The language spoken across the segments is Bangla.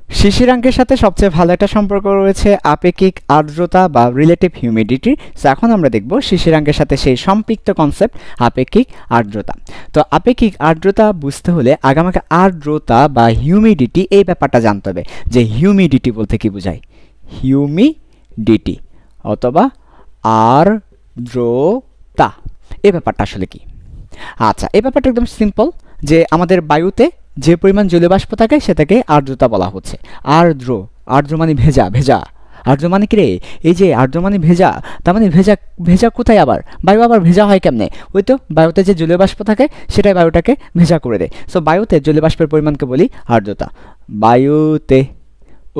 শিশিরাঙ্কের সাথে সবচেয়ে ভালো একটা সম্পর্ক রয়েছে আপেক্ষিক আর্দ্রতা বা রিলেটিভ হিউমিডিটি। সো এখন আমরা দেখব শিশিরাঙ্কের সাথে সেই সম্পৃক্ত কনসেপ্ট আপেক্ষিক আর্দ্রতা। তো আপেক্ষিক আর্দ্রতা বুঝতে হলে আগে আমাকে আর্দ্রতা বা হিউমিডিটি এই ব্যাপারটা জানতে হবে যে হিউমিডিটি বলতে কি বোঝায়, হিউমিডিটি অথবা আর্দ্রতা এই ব্যাপারটা আসলে কি। আচ্ছা, এই ব্যাপারটা একদম সিম্পল যে আমাদের বায়ুতে যে পরিমাণ জলীয় বাষ্প থাকে সেটাকে আর্দ্রতা বলা হচ্ছে। আর্দ্র, আর্দ্র মানে ভেজা, ভেজা আর্দ্র মানে কি রে, এই যে আর্দ্র মানে ভেজা, তার মানে ভেজা, ভেজা কোথায় আবার, বায়ু আবার ভেজা হয় কেমনে, ওই তো বায়ুতে যে জলীয় বাষ্প থাকে সেটাই বায়ুটাকে ভেজা করে দেয়। সো বায়ুতে জলীয় বাষ্পের পরিমাণকে বলি আর্দ্রতা। বায়ুতে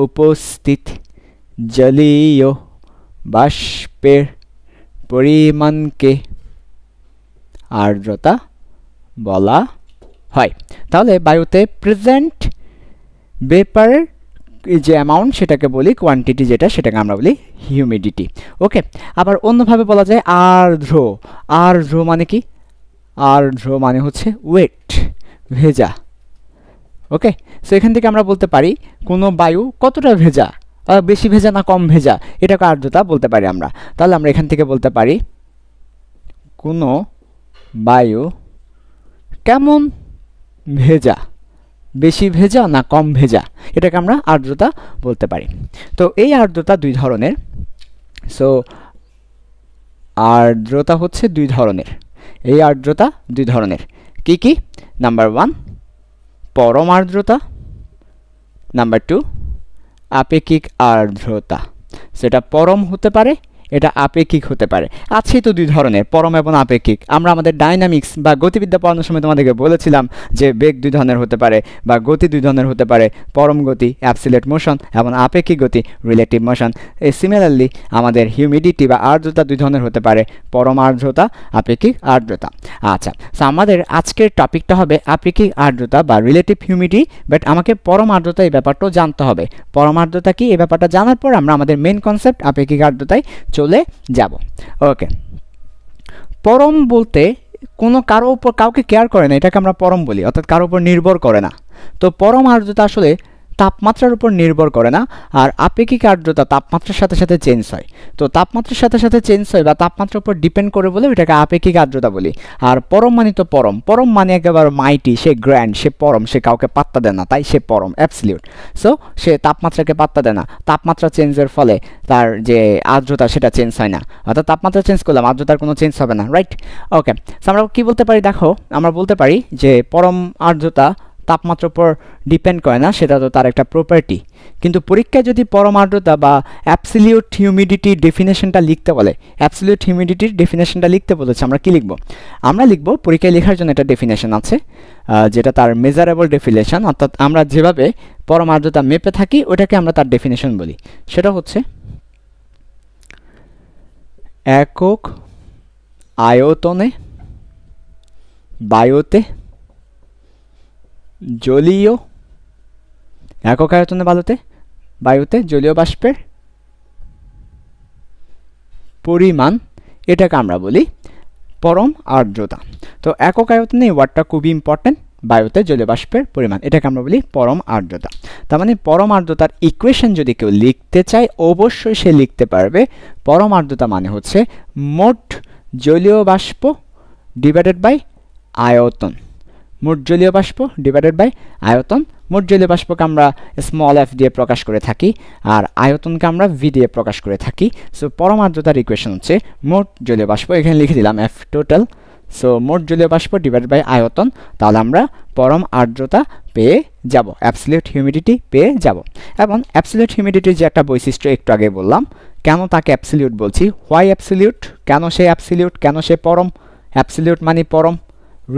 উপস্থিত জলীয় বাষ্পের পরিমাণকে আর্দ্রতা বলা হয়। তাহলে বায়ুতে প্রেজেন্ট ভেপার যে অ্যামাউন্ট সেটাকে বলি কোয়ান্টিটি, যেটা সেটাকে আমরা বলি হিউমিডিটি। ওকে, আবার অন্যভাবে বলা যায় আর্দ্র। আর্দ্র মানে কি, আর্দ্র মানে হচ্ছে ওয়েট, ভেজা। ওকে, সো এখান থেকে আমরা বলতে পারি কোনো বায়ু কতটা ভেজা, বেশি ভেজা না কম ভেজা, এটাকে আর্দ্রতা বলতে পারি আমরা। তাহলে আমরা এখান থেকে বলতে পারি কোনো বায়ু কেমন ভেজা, বেশি ভেজা না কম ভেজা, এটাকে আমরা আর্দ্রতা বলতে পারি। তো এই আর্দ্রতা দুই ধরনের। সো আর্দ্রতা হচ্ছে দুই ধরনের, এই আর্দ্রতা দুই ধরনের। কি কি? নাম্বার 1 পরম আর্দ্রতা, নাম্বার 2 আপেক্ষিক আর্দ্রতা। সেটা পরম হতে পারে, এটা আপেক্ষিক হতে পারে। আছেই তো দুই ধরনের, পরম এবং আপেক্ষিক। আমরা আমাদের ডাইনামিক্স বা গতিবিদ্যা পড়ানোর সময় তোমাদেরকে বলেছিলাম যে বেগ দুই ধরনের হতে পারে বা গতি দুই ধরনের হতে পারে, পরম গতি অ্যাবসলিউট মোশন এবং আপেক্ষিক গতি রিলেটিভ মোশন। সিমিলারলি আমাদের হিউমিডিটি বা আর্দ্রতা দুই ধরনের হতে পারে, পরম আর্দ্রতা, আপেক্ষিক আর্দ্রতা। আচ্ছা, সো আমাদের আজকের টপিকটা হবে আপেক্ষিক আর্দ্রতা বা রিলেটিভ হিউমিডিটি, বাট আমাকে পরম আর্দ্রতা এই ব্যাপারটাও জানতে হবে। পরম আর্দ্রতা কি এই ব্যাপারটা জানার পর আমরা আমাদের মেন কনসেপ্ট আপেক্ষিক আর্দ্রতায় চলে যাব। ওকে, পরম বলতে কোনো কারো উপর কাউকে কেয়ার করে না, এটাকে আমরা পরম বলি, অর্থাৎ কারো উপর নির্ভর করে না। তো পরম আর্দ্রতা আসলে তাপমাত্রার উপর নির্ভর করে না, আর আপেক্ষিক আর্দ্রতা তাপমাত্রার সাথে সাথে চেঞ্জ হয়। তো তাপমাত্রার সাথে সাথে চেঞ্জ হয় বা তাপমাত্রার উপর ডিপেন্ড করে বলে এটাকে আপেক্ষিক আর্দ্রতা বলি। আর পরম মানে তো পরম, পরম মানে একেবারে মাইটি, সে গ্র্যান্ড, সে পরম, সে কাউকে পাত্তা দেয় না, তাই সে পরম, অ্যাবসলিউট। সো সে তাপমাত্রাকে পাত্তা দেয় না, তাপমাত্রা চেঞ্জের ফলে তার যে আর্দ্রতা সেটা চেঞ্জ হয় না, অর্থাৎ তাপমাত্রা চেঞ্জ করলাম আর্দ্রতার কোনো চেঞ্জ হবে না, রাইট? ওকে, সো আমরা কি বলতে পারি, দেখো আমরা বলতে পারি যে পরম আর্দ্রতা তাপমাত্রার উপর ডিপেন্ড করে না, সেটা তো তার একটা প্রপার্টি। কিন্তু পরীক্ষায় যদি পরম আর্দ্রতা বা অ্যাবসলিউট হিউমিডিটি ডেফিনেশনটা লিখতে বলে, অ্যাবসলিউট হিউমিডিটির ডেফিনেশনটা লিখতে বলেছে, আমরা কি লিখব? আমরা লিখব, পরীক্ষায় লেখার জন্য একটা ডেফিনেশন আছে যেটা তার মেজারেবল ডেফিনেশন, অর্থাৎ আমরা যেভাবে পরম আর্দ্রতা মেপে থাকি ওটাকে আমরা তার ডেফিনেশন বলি। সেটা হচ্ছে একক আয়তনে বায়ুতে জলীয়, একক আয়তনে বায়ুতে জলীয় বাষ্পের পরিমাণ, এটাকে আমরা বলি পরম আর্দ্রতা। তো একক আয়তনে এই ওয়ার্ডটা খুবই ইম্পর্টেন্ট, বায়ুতে জলীয় বাষ্পের পরিমাণ, এটাকে আমরা বলি পরম আর্দ্রতা। তার মানে পরম আর্দ্রতার ইকুয়েশন যদি কেউ লিখতে চায় অবশ্যই সে লিখতে পারবে পরম আর্দ্রতা মানে হচ্ছে মোট জলীয় বাষ্প ডিভাইডেড বাই আয়তন, মোট জলীয় বাষ্প ডিভাইডেড বাই আয়তন। মোট জলীয় বাষ্পকে আমরা স্মল এফ দিয়ে প্রকাশ করে থাকি আর আয়তনকে আমরা ভি দিয়ে প্রকাশ করে থাকি। সো পরম আর্দ্রতার ইকুয়েশন হচ্ছে মোট জলীয় বাষ্প, এখানে লিখে দিলাম এফ টোটাল। সো মোট জলীয় বাষ্প ডিভাইডেড বাই আয়তন, তাহলে আমরা পরম আর্দ্রতা পেয়ে যাব, অ্যাবসলিউট হিউমিডিটি পেয়ে যাব। এবং অ্যাবসলিউট হিউমিডিটির যে একটা বৈশিষ্ট্য একটু আগে বললাম, কেন তাকে অ্যাবসলিউট বলছি, হোয়াই অ্যাবসলিউট, কেন সে অ্যাবসলিউট, কেন সে পরম। অ্যাবসলিউট মানে পরম,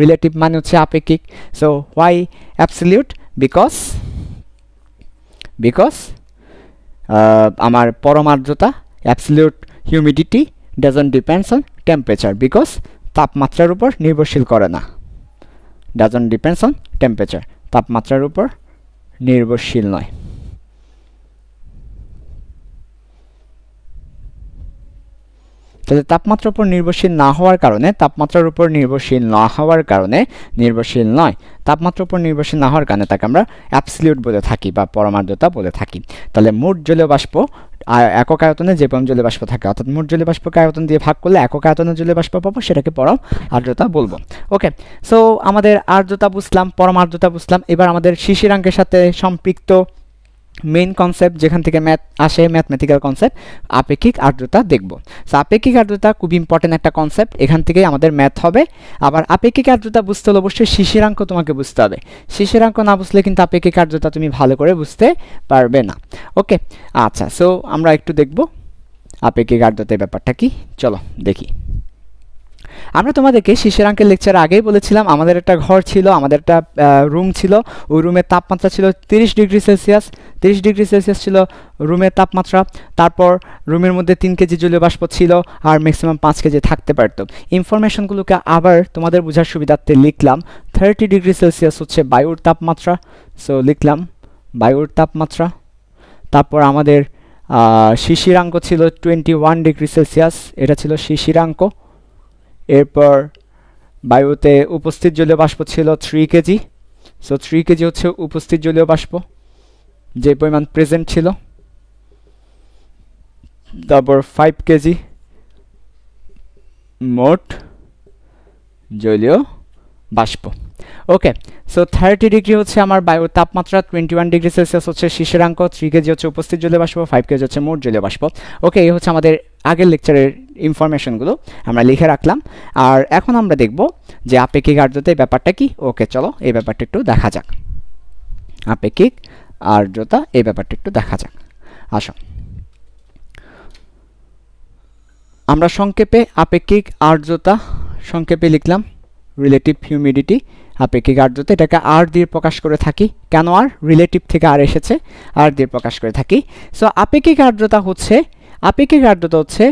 রিলেটিভ মানে হচ্ছে আপেক্ষিক। সো হোয়াই অ্যাবসলিউট, বিকজ আমার পরম আর্দ্রতা absolute humidity doesn't depends on temperature, because তাপমাত্রার উপর নির্ভরশীল করে না, ডাজন্ট ডিপেন্ডস অন টেম্পারেচার, তাপমাত্রার উপর নির্ভরশীল নয়। তাহলে তাপমাত্রার উপর নির্ভরশীল না হওয়ার কারণে, তাপমাত্রার উপর নির্ভরশীল না হওয়ার কারণে, নির্ভরশীল নয়, তাপমাত্রার উপর নির্ভরশীল না হওয়ার কারণে তাকে আমরা অ্যাবসলিউট বলে থাকি বা পরম আর্দ্রতা বলে থাকি। তাহলে মোট জলীয় বাষ্প একক আয়তনে যে পরিমাণ জলীয় বাষ্প থাকে, অর্থাৎ মোট জলীয় বাষ্পকে আয়তন দিয়ে ভাগ করলে একক আয়তনে জলীয় বাষ্প পাবো, সেটাকে পরম আর্দ্রতা বলবো। ওকে, সো আমাদের আর্দ্রতা বুঝলাম, পরম আর্দ্রতা বুঝলাম। এবার আমাদের শিশিরাঙ্কের সাথে সম্পৃক্ত মেইন কনসেপ্ট যেখান থেকে ম্যাথ আসে, ম্যাথমেটিক্যাল কনসেপ্ট, আপেক্ষিক আর্দ্রতা দেখব। সো আপেক্ষিক আর্দ্রতা খুব ইম্পর্টেন্ট একটা কনসেপ্ট, এখান থেকেই আমাদের ম্যাথ হবে। আবার আপেক্ষিক আর্দ্রতা বুঝতে হলে অবশ্যই শিশিরাঙ্ক তোমাকে বুঝতে হবে। শিশিরাঙ্ক না বুঝলে কিন্তু আপেক্ষিক আর্দ্রতা তুমি ভালো করে বুঝতে পারবে না। ওকে, আচ্ছা, সো আমরা একটু দেখব আপেক্ষিক আর্দ্রতার ব্যাপারটা কি, চলো দেখি। আমরা তোমাদেরকে শিশিরাঙ্কের লেকচার আগেই বলেছিলাম, আমাদের একটা ঘর ছিল, আমাদের একটা রুম ছিল, ওই রুমের তাপমাত্রা ছিল 30 ডিগ্রি সেলসিয়াস। 30 ডিগ্রি সেলসিয়াস ছিল রুমের তাপমাত্রা। তারপর রুমের মধ্যে 3 কেজি জলীয় বাষ্প ছিল আর ম্যাক্সিমাম 5 কেজি থাকতে পারত। ইনফরমেশনগুলোকে আবার তোমাদের বোঝার সুবিধার্থে লিখলাম। 30 ডিগ্রি সেলসিয়াস হচ্ছে বায়ুর তাপমাত্রা, সো লিখলাম বায়ুর তাপমাত্রা। তারপর আমাদের শিশিরাঙ্ক ছিল 21 ডিগ্রি সেলসিয়াস, এটা ছিল শিশিরাঙ্ক। এরপর বায়ুতে উপস্থিত জলীয় বাষ্প ছিল 3 কেজি, সো 3 কেজি হচ্ছে উপস্থিত জলীয় বাষ্প যে পরিমাণ প্রেজেন্ট ছিল। তারপর 5 কেজি মোট জলীয় বাষ্প। ওকে, সো 30 ডিগ্রি হচ্ছে আমার বায়ুর তাপমাত্রা, 21 ডিগ্রি সেলসিয়াস হচ্ছে শিশিরাঙ্ক, 3 কেজি হচ্ছে উপস্থিত জলীয় বাষ্প, 5 কেজি হচ্ছে মোট জলীয় বাষ্প। ওকে, এই হচ্ছে আমাদের আগের লেকচারের ইনফরমেশনগুলো আমরা লিখে রাখলাম। আর এখন আমরা দেখব যে আপেক্ষিক আর্দ্রতা এই ব্যাপারটা কি। ওকে, চলো এই ব্যাপারটা একটু দেখা যাক। আপেক্ষিক আর্দ্রতা এই ব্যাপারটা একটু দেখা যাক, আসো। আমরা সংক্ষেপে আপেক্ষিক আর্দ্রতা সংক্ষেপে লিখলাম রিলেটিভ হিউমিডিটি। আপেক্ষিক আর্দ্রতা এটাকে আর দিয়ে প্রকাশ করে থাকি। কেন আর? রিলেটিভ থেকে আর এসেছে, আর দিয়ে প্রকাশ করে থাকি। সো আপেক্ষিক আর্দ্রতা হচ্ছে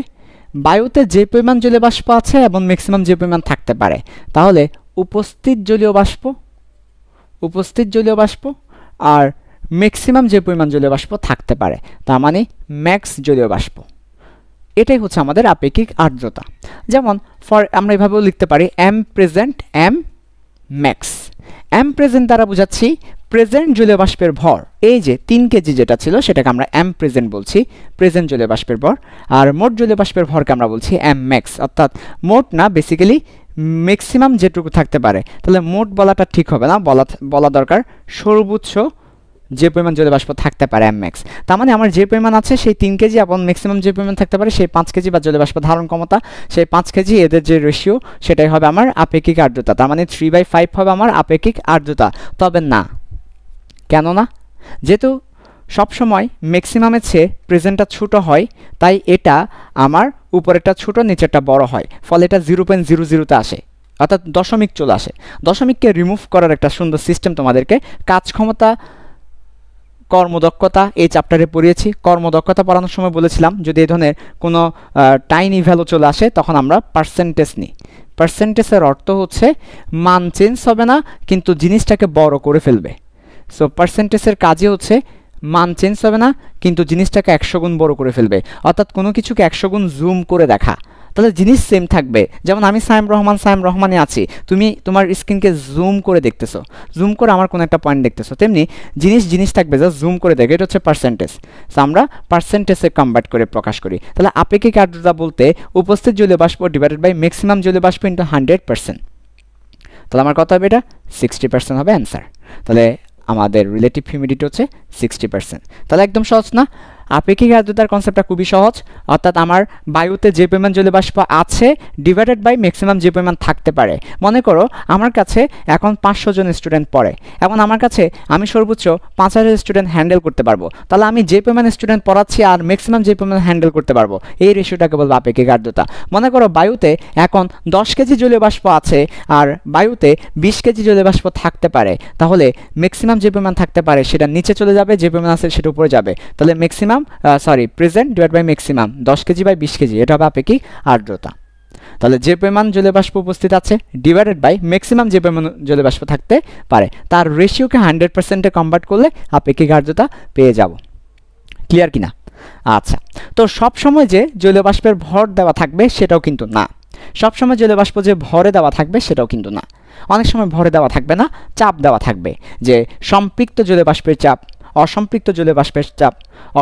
বায়ুতে যে পরিমাণ জলীয় বাষ্প আছে এবং ম্যাক্সিমাম যে পরিমাণ থাকতে পারে। তাহলে উপস্থিত জলীয় বাষ্প আর ম্যাক্সিমাম যে পরিমাণ জলীয় বাষ্প থাকতে পারে, তার মানে ম্যাক্স জলীয় বাষ্প, এটাই হচ্ছে আমাদের আপেক্ষিক আর্দ্রতা। যেমন আমরা এভাবেও লিখতে পারি M present, M max. M present দ্বারা বোঝাচ্ছি প্রেজেন্ট জলীয় বাষ্পের ভর, এই যে 3 কেজি যেটা ছিল সেটাকে আমরা এম প্রেজেন্ট বলছি, প্রেজেন্ট জলীয় বাষ্পের ভর। আর মোট জলীয় বাষ্পের ভরকে আমরা বলছি এম ম্যাক্স, অর্থাৎ মোট না, বেসিক্যালি ম্যাক্সিমাম যেটুকু থাকতে পারে। তাহলে মোট বলাটা ঠিক হবে না, বলা দরকার সর্বোচ্চ যে পরিমাণ জলীয় বাষ্প থাকতে পারে এম ম্যাক্স। তার মানে আমার যে পরিমাণ আছে সেই 3 কেজি এবং ম্যাক্সিমাম যে পরিমাণ থাকতে পারে সেই 5 কেজি, বা জলীয় বাষ্প ধারণ ক্ষমতা সেই 5 কেজি, এদের যে রেশিও সেটাই হবে আমার আপেক্ষিক আর্দ্রতা। তার মানে 3/5 হবে আমার আপেক্ষিক আর্দ্রতা। তবে না, কেন না? যেহেতু সবসময় ম্যাক্সিমামের চেয়ে প্রেজেন্টটা ছোট হয়, তাই এটা আমার উপরেরটা ছোট নিচেরটা বড় হয়, ফলে এটা 0.00-তে আসে, অর্থাৎ দশমিক চলে আসে। দশমিককে রিমুভ করার একটা সুন্দর সিস্টেম তোমাদেরকে কাজ ক্ষমতা, কর্মদক্ষতা এই চ্যাপ্টারে পড়িয়েছি। কর্মদক্ষতা পড়ানোর সময় বলেছিলাম যদি এই ধরনের কোনো টাইনি ভ্যালু চলে আসে তখন আমরা পার্সেন্টেজ নিই। পার্সেন্টেজের অর্থ হচ্ছে মান চেঞ্জ হবে না কিন্তু জিনিসটাকে বড় করে ফেলবে। সো পার্সেন্টেজের কাজই হচ্ছে মান চেঞ্জ হবে না কিন্তু জিনিসটাকে 100 গুণ বড় করে ফেলবে, অর্থাৎ কোনো কিছুকে 100 গুণ জুম করে দেখা, তাহলে জিনিস সেম থাকবে। যেমন আমি সাইম রহমানে আছি, তুমি তোমার স্ক্রিনকে জুম করে দেখতেছো, জুম করে আমার কোনো একটা পয়েন্ট দেখতেছো, তেমনি জিনিস থাকবে, জাস্ট জুম করে দেখে, এটা হচ্ছে পার্সেন্টেজ। সো আমরা পার্সেন্টেজে কনভার্ট করে প্রকাশ করি। তাহলে আপেক্ষিক আর্দ্রতা বলতে উপস্থিত জলীয় বাষ্প ডিভাইডেড বাই ম্যাক্সিমাম জলীয় বাষ্প ইন্টু 100%। তাহলে আমার কত হবে? এটা 60% হবে অ্যান্সার। তাহলে আমাদের রিলেটিভ হিউমিডিটি হচ্ছে 60%। তাহলে একদম সহজ না? আপেক্ষিক আর্দ্রতার কনসেপ্টটা খুবই সহজ, অর্থাৎ আমার বায়ুতে যে পরিমাণ জলীয় বাষ্প আছে ডিভাইডেড বাই ম্যাক্সিমাম যে পরিমাণ থাকতে পারে। মনে করো আমার কাছে এখন 500 জন স্টুডেন্ট পড়ে, এখন আমার কাছে আমি সর্বোচ্চ 5000 স্টুডেন্ট হ্যান্ডেল করতে পারবো, তাহলে আমি যে পরিমাণ স্টুডেন্ট পড়াচ্ছি আর ম্যাক্সিমাম যে পরিমাণ হ্যান্ডেল করতে পারবো, এই রেশিওটাকে বলবো আপেক্ষিক আর্দ্রতা। মনে করো বায়ুতে এখন 10 কেজি জলীয় বাষ্প আছে আর বায়ুতে 20 কেজি জলীয় বাষ্প থাকতে পারে, তাহলে ম্যাক্সিমাম যে পরিমাণ থাকতে পারে সেটা নিচে চলে যাবে, যে পরিমাণ আছে সেটা উপরে যাবে। তাহলে present divide by maximum 10 kg by 20 kg, এটা হবে আপেক্ষিক আর্দ্রতা। তাহলে যে পরিমাণ জলীয় বাষ্প উপস্থিত আছে ডিভাইডেড বাই ম্যাক্সিমাম যে পরিমাণ জলীয় বাষ্প থাকতে পারে, তার রেশিওকে 100%-এ কনভার্ট করলে আপেক্ষিক আর্দ্রতা পেয়ে যাব। ক্লিয়ার কিনা? আচ্ছা, তো সবসময় যে জলীয় বাষ্পের ভর দেওয়া থাকবে সেটাও কিন্তু না, সবসময় জলীয় বাষ্প যে ভরে দেওয়া থাকবে সেটাও কিন্তু না। অনেক সময় ভরে দেওয়া থাকবে না, চাপ দেওয়া থাকবে, যে সম্পৃক্ত জলীয় বাষ্পের চাপ, অসম্পৃক্ত জলীয় বাষ্পের চাপ।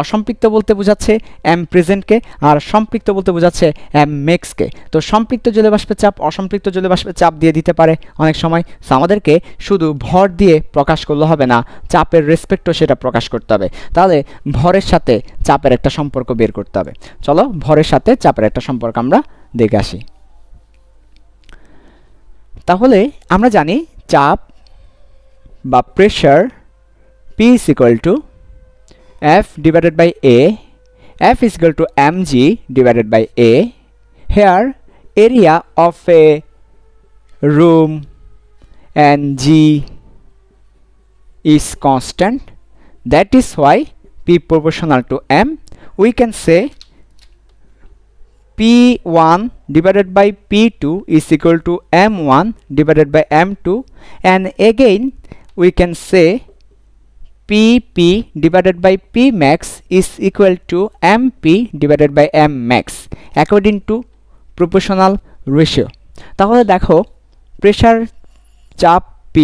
অসম্পৃক্ত বলতে বোঝাচ্ছে এম প্রেজেন্টকে, আর সম্পৃক্ত বলতে বোঝাচ্ছে এম মেক্সকে। তো সম্পৃক্ত জলীয় বাষ্পের চাপ অসম্পৃক্ত জলীয় বাষ্পের চাপ দিয়ে দিতে পারে অনেক সময়। সো আমাদেরকে শুধু ভর দিয়ে প্রকাশ করলে হবে না, চাপের রেসপেক্টও সেটা প্রকাশ করতে হবে। তাহলে ভরের সাথে চাপের একটা সম্পর্ক বের করতে হবে। চলো ভরের সাথে চাপের একটা সম্পর্ক আমরা দেখে আসি। তাহলে আমরা জানি চাপ বা pressure P is equal to F divided by A. F is equal to mg divided by A. Here area of a room and G is constant. That is why P proportional to M. We can say P1 divided by P2 is equal to M1 divided by M2, and again we can say Pp divided by Pmax is equal to Mp divided by Mmax according to proportional ratio. তাহলে দেখো প্রেসার চাপ P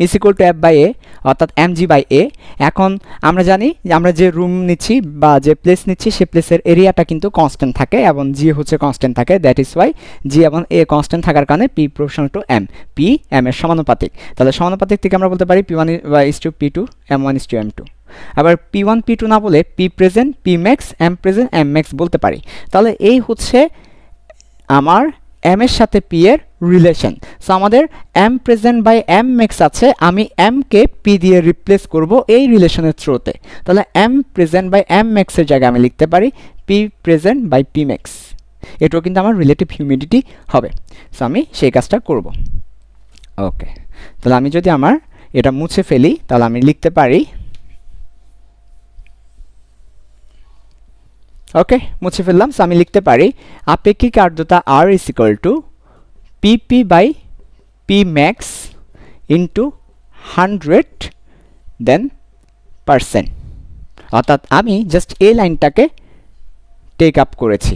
is equal to F by A অর্থাৎ mg by A। এখন আমরা জানি যে আমরা যে রুম নিচ্ছি বা যে প্লেস নিচ্ছি সে প্লেসের এরিয়াটা কিন্তু কনস্ট্যান্ট থাকে এবং জি হচ্ছে কনস্ট্যান্ট থাকে। দ্যাট ইজ ওয়াই জি এবং এ কনস্ট্যান্ট থাকার কারণে P proportional to M, P M এর সমানুপাতিক। তাহলে সমানুপাতিক থেকে আমরা বলতে পারি P1 is to P2, M1 is to M2। আবার P1 P2 না বলে P present P max M present M max বলতে পারি। তাহলে এই হচ্ছে আমার M এর সাথে P এর রিলেশন। সো আমাদের M present by M max আছে, আমি M কে P দিয়ে রিপ্লেস করব এই রিলেশনের থ্রুতে। তাহলে M প্রেজেন্ট বাই M ম্যাক্সের জায়গায় আমি লিখতে পারি P present by P max. এটাও কিন্তু আমার রিলেটিভ হিউমিডিটি হবে। সো আমি সেই কাজটা করব। ওকে, তাহলে আমি যদি আমার এটা মুছে ফেলি তাহলে আমি লিখতে পারি, ওকে মুছে ফেললাম। সো আমি লিখতে পারি আপেক্ষিক আর্দ্রতা R is equal to PP by P max into 100 then percent। অর্থাৎ আমি জাস্ট এই লাইনটাকে টেক আপ করেছি,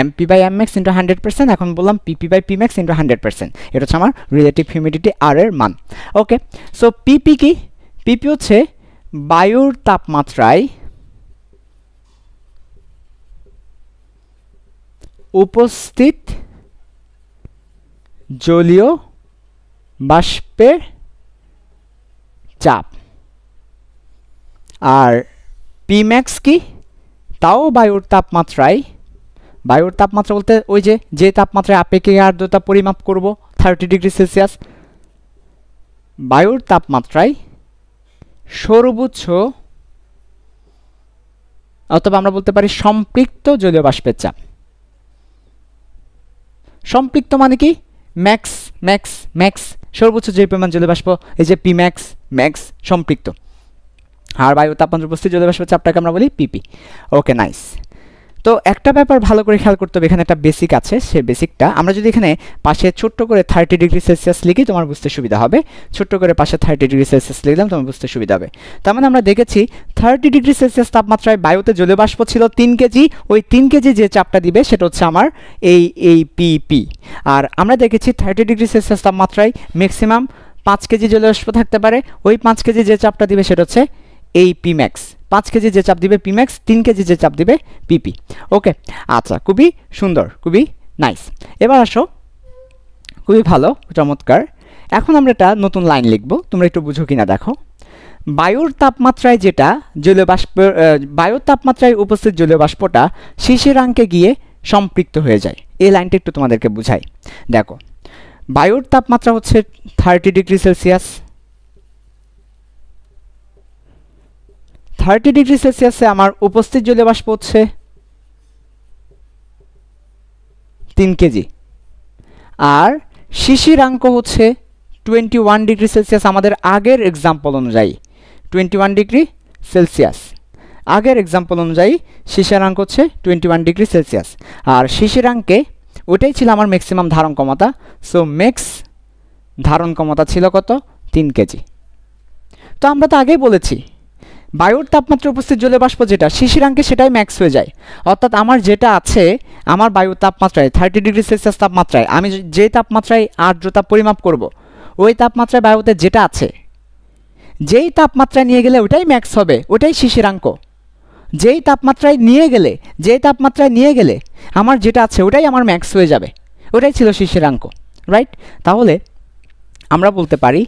MP by M max into 100%। এখন বললাম PP by P max into 100%। এটা হচ্ছে আমার রিলেটিভ হিউমিডিটি R এর মান। ওকে, সো PP কি? PP হচ্ছে বায়ুর তাপমাত্রায় উপস্থিত জলীয় বাষ্পের চাপ। আর Pmax কি? তাও বায়ুর তাপমাত্রায়, বায়ুর তাপমাত্রা বলতে ওই যে তাপমাত্রায় আপেক্ষিক আর্দ্রতা পরিমাপ করব 30 ডিগ্রি সেলসিয়াস, বায়ুর তাপমাত্রায় সর্বোচ্চ অথবা আমরা বলতে পারি সম্পৃক্ত জলীয় বাষ্পের চাপ। সম্পৃক্ত মানে কি? ম্যাক্স ম্যাক্স ম্যাক্স, সর্বোচ্চ যে পরিমাণ জলীয় বাষ্প, এই যে পি ম্যাক্স ম্যাক্স সম্পৃক্ত। আর বায়ু তাপমাত্রা উপস্থিত জলীয় বাষ্পের চাপটাকে আমরা বলি পিপি। Okay nice. তো একটা ব্যাপার ভালো করে খেয়াল করতে হবে, এখানে একটা বেসিক আছে, সেই বেসিকটা আমরা যদি এখানে পাশে ছোট্ট করে 30 ডিগ্রি সেলসিয়াস লিখি তোমার বুঝতে সুবিধা হবে। ছোট্ট করে পাশে 30 ডিগ্রি সেলসিয়াস লিখলাম তোমার বুঝতে সুবিধা হবে। তার মানে আমরা দেখেছি 30 ডিগ্রি সেলসিয়াস তাপমাত্রায় বায়ুতে জলীয় বাষ্প ছিল 3 কেজি, ওই 3 কেজি যে চাপটা দিবে সেটা হচ্ছে আমার এই পিপি। আর আমরা দেখেছি 30 ডিগ্রি সেলসিয়াস তাপমাত্রায় ম্যাক্সিমাম 5 কেজি জলীয় বাষ্প থাকতে পারে, ওই 5 কেজি যে চাপটা দিবে সেটা হচ্ছে এই পি ম্যাক্স। 5 কেজি যে চাপ দিবে পি ম্যাক্স, 3 কেজি যে চাপ দিবে পিপি। ওকে আচ্ছা, খুবই সুন্দর, খুবই নাইস। এবার আসো, খুবই ভালো, চমৎকার। এখন আমরা একটা নতুন লাইন লিখব, তোমরা একটু বুঝো কিনা দেখো। বায়ুর তাপমাত্রায় যেটা জলীয় বাষ্প, বায়ুর তাপমাত্রায় উপস্থিত জলীয় বাষ্পটা শিশিরাঙ্কে গিয়ে সম্পৃক্ত হয়ে যায়। এই লাইনটা একটু তোমাদেরকে বুঝাই। দেখো বায়ুর তাপমাত্রা হচ্ছে 30 ডিগ্রি সেলসিয়াস, 30 ডিগ্রি সেলসিয়াসে আমার উপস্থিত জলীয় বাষ্প হচ্ছে 3 কেজি, আর শিশিরাঙ্ক হচ্ছে 21 ডিগ্রি সেলসিয়াস। আমাদের আগের এক্সাম্পল অনুযায়ী 21 ডিগ্রি সেলসিয়াস, আগের এক্সাম্পল অনুযায়ী শিশিরাঙ্ক হচ্ছে 21 ডিগ্রি সেলসিয়াস। আর শিশিরাঙ্কে ওটাই ছিল আমার ম্যাক্সিমাম ধারণ ক্ষমতা। সো ম্যাক্স ধারণ ক্ষমতা ছিল কত? 3 কেজি। তো আমরা তো আগেই বলেছি বায়ুর তাপমাত্রা উপস্থিত জলীয় বাষ্প যেটা শিশিরাঙ্কে সেটাই ম্যাক্স হয়ে যায়। অর্থাৎ আমার যেটা আছে আমার বায়ুর তাপমাত্রায় 30 ডিগ্রি সেলসিয়াস তাপমাত্রায় আমি যে তাপমাত্রায় আর্দ্রতা পরিমাপ করব ওই তাপমাত্রায় বায়ুতে যেটা আছে যেই তাপমাত্রায় নিয়ে গেলে ওটাই ম্যাক্স হবে, ওটাই শিশিরাঙ্ক। যেই তাপমাত্রায় নিয়ে গেলে আমার যেটা আছে ওটাই আমার ম্যাক্স হয়ে যাবে, ওটাই ছিল শিশিরাঙ্ক, রাইট? তাহলে আমরা বলতে পারি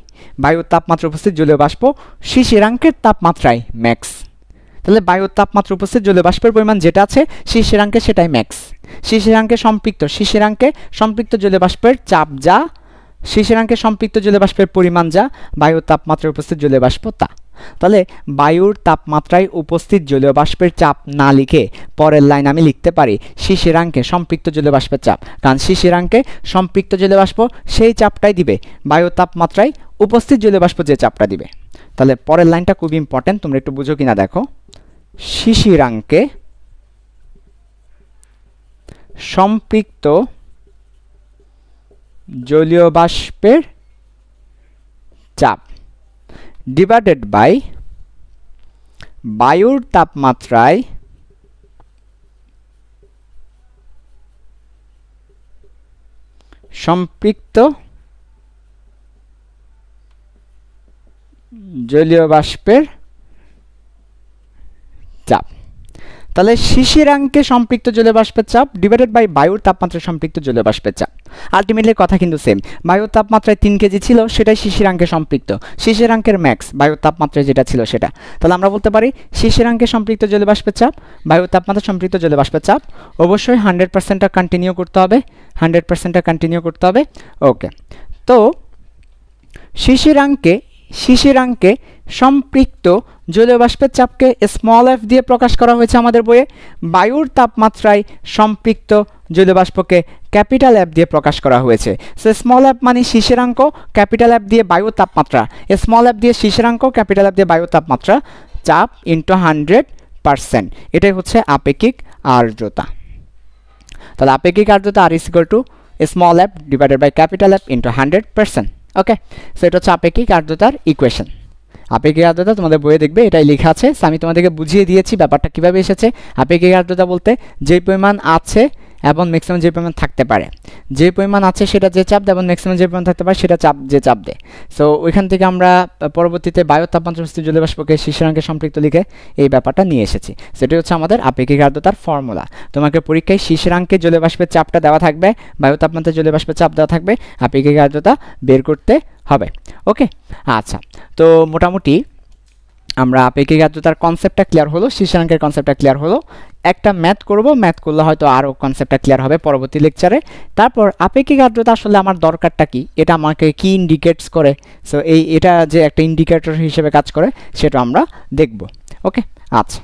বায়ুর তাপমাত্রা উপস্থিত জলীয় বাষ্প শিশিরাঙ্কের তাপমাত্রায় ম্যাক্স। তাহলে বায়ুর তাপমাত্রা উপস্থিত জলীয় বাষ্পের পরিমাণ যেটা আছে শিশিরাঙ্কে সেটাই ম্যাক্স। শিশিরাঙ্কে সম্পৃক্ত জলীয় বাষ্পের চাপ যা, শিশিরাঙ্কে সম্পৃক্ত জলীয় বাষ্পের পরিমাণ যা, বায়ুর তাপমাত্রায় উপস্থিত জলীয় বাষ্প তা। তাহলে বায়ুর তাপমাত্রায় উপস্থিত জলীয় বাষ্পের চাপ না লিখে পরের লাইন আমি লিখতে পারি শিশিরাঙ্কে সম্পৃক্ত জলীয় বাষ্পের চাপ, কারণ শিশিরাঙ্কে সম্পৃক্ত জলীয় বাষ্প সেই চাপটাই দিবে, বায়ুর তাপমাত্রায় উপস্থিত জলীয় বাষ্প যে চাপটা দিবে। তাহলে পরের লাইনটা খুব ইম্পর্টেন্ট, তোমরা একটু বুঝো কিনা দেখো। শিশিরাঙ্কে সম্পৃক্ত জলীয় বাষ্পের চাপ ডিভাইডেড বাই বায়ুর তাপমাত্রায় সম্পৃক্ত জলীয় বাষ্পের চাপ। তাহলে শিশিরাঙ্কে সম্পৃক্ত জলীয় বাষ্পের চাপ ডিভাইডেড বাই বায়ুর তাপমাত্রায় সম্পৃক্ত জলীয় বাষ্পের চাপ। আলটিমেটলি কথা কিন্তু সেম, বায়ুর তাপমাত্রায় 3 কেজি ছিল সেটাই শিশিরাঙ্কে সম্পৃক্ত, শিশিরাঙ্কের ম্যাক্স বায়ুর তাপমাত্রায় যেটা ছিল সেটা। তাহলে আমরা বলতে পারি শিশিরাঙ্কে সম্পৃক্ত জলীয় বাষ্পের চাপ বায়ুর তাপমাত্রা সম্পৃক্ত জলীয় বাষ্পের চাপ। অবশ্যই 100%টা কন্টিনিউ করতে হবে, 100%টা কন্টিনিউ করতে হবে। ওকে, তো শিশিরাঙ্কে সম্পৃক্ত জলীয় বাষ্পের চাপকে স্মল এফ দিয়ে প্রকাশ করা হয়েছে আমাদের বইয়ে। বায়ুর তাপমাত্রায় সম্পৃক্ত জলীয় বাষ্পকে ক্যাপিটাল এফ দিয়ে প্রকাশ করা হয়েছে। সো স্মল এফ মানে শিশিরাঙ্ক, ক্যাপিটাল এফ দিয়ে বায়ুর তাপমাত্রা, স্মল এফ দিয়ে শিশিরাঙ্ক, ক্যাপিটাল এফ দিয়ে বায়ুর তাপমাত্রা, চাপ ইন্টু 100%, এটাই হচ্ছে আপেক্ষিক আর্দ্রতা। তাহলে আপেক্ষিক আর্দ্রতা R is equal to small F divided by capital F into 100%। Okay, so এটা হচ্ছে আপেক্ষিক আর্দ্রতার ইকুয়েশন। আপেক্ষিক আর্দ্রতা তোমাদের বইয়ে দেখবে এটাই লেখা আছে। আমি তোমাদেরকে বুঝিয়ে দিয়েছি ব্যাপারটা কিভাবে এসেছে। আপেক্ষিক আর্দ্রতা বলতে যে পরিমাণ আছে এবং ম্যাক্সিমাম যে পরিমাণ থাকতে পারে, যে পরিমাণ আছে সেটা যে চাপ দেয় এবং ম্যাক্সিমাম যে পরিমাণ থাকতে পারে সেটা যে চাপ দেয়। সো ওইখান থেকে আমরা পরবর্তীতে বায়ুর তাপমাত্রা উপস্থিত জলীয় বাষ্পকে শিশিরাঙ্কে সম্পৃক্ত লিখে এই ব্যাপারটা নিয়ে এসেছি। সেটাই হচ্ছে আমাদের আপেক্ষিক আর্দ্রতার ফর্মুলা। তোমাকে পরীক্ষায় শিশিরাঙ্কে জলীয় বাষ্পের চাপটা দেওয়া থাকবে, বায়ুর তাপমাত্রায় জলীয় বাষ্পের চাপ দেওয়া থাকবে, আপেক্ষিক আর্দ্রতা বের করতে হবে। ওকে, আচ্ছা, তো মোটামুটি আমরা আপেক্ষিক আর্দ্রতার কনসেপ্টটা ক্লিয়ার হলো, শিশিরাঙ্কের কনসেপ্টটা ক্লিয়ার হলো। একটা ম্যাথ করব, ম্যাথ করলে হয়তো আরও কনসেপ্টটা ক্লিয়ার হবে পরবর্তী লেকচারে। তারপর আপেক্ষিক আর্দ্রতা আসলে আমার দরকারটা কি, এটা আমাকে কি ইন্ডিকেটস করে, সো এটা যে একটা ইন্ডিকেটর হিসেবে কাজ করে সেটা আমরা দেখব। ওকে, আচ্ছা।